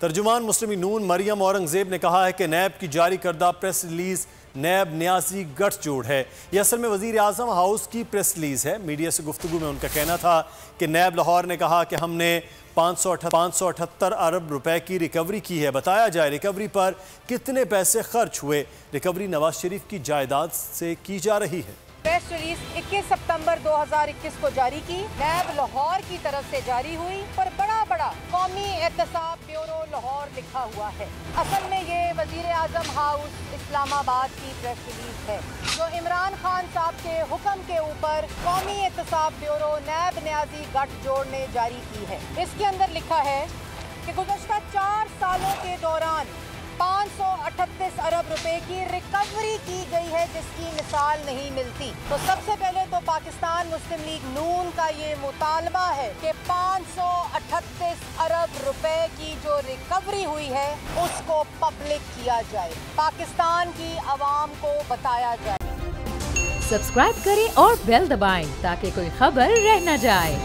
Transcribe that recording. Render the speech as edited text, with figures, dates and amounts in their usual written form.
ترجمان مسلم نون مریم اورنگزیب نے کہا ہے کہ نیب کی جاری کردہ پریس ریلیز نیب نیازی گٹھ جوڑ ہے۔ یہ اصل میں وزیر اعظم ہاؤس کی پریس ریلیز ہے۔ میڈیا سے گفتگو میں ان کا کہنا تھا کہ نیب لاہور نے کہا کہ ہم نے 578 ارب روپے کی ریکوری کی ہے۔ بتایا جائے ریکوری پر کتنے پیسے خرچ ہوئے۔ ریکوری نواز شریف کی جائیداد سے کی جا رہی ہے۔ پریس ریلیز 21 ستمبر 2021 کو جاری کی، نیب لاہور کی طرف سے جاری ہوئی، پر بڑا قومی احتساب بیورو لاہور لکھا ہوا ہے۔ اصل میں یہ وزیر اعظم ہاؤس اسلام آباد کی پریس ریلیز ہے جو عمران خان صاحب کے حکم کے اوپر قومی احتساب بیورو نیب نیازی گٹھ جوڑ نے جاری کی ہے۔ اس کے اندر لکھا ہے کہ گزشتہ 4 سالوں کے دوران 538 ارب روپے کی ریکوری کی گئی ہے جس کی مثال نہیں ملتی۔ تو سب سے پہلے تو پاکستان مسلم لیگ نون کا یہ مطالبہ ہے کہ 538 ارب روپے کی جو ریکوری ہوئی ہے اس کو پبلک کیا جائے، پاکستان کی عوام کو بتایا جائے۔ سبسکرائب کریں اور بیل دبائیں تاکہ کوئی خبر رہ نہ جائے۔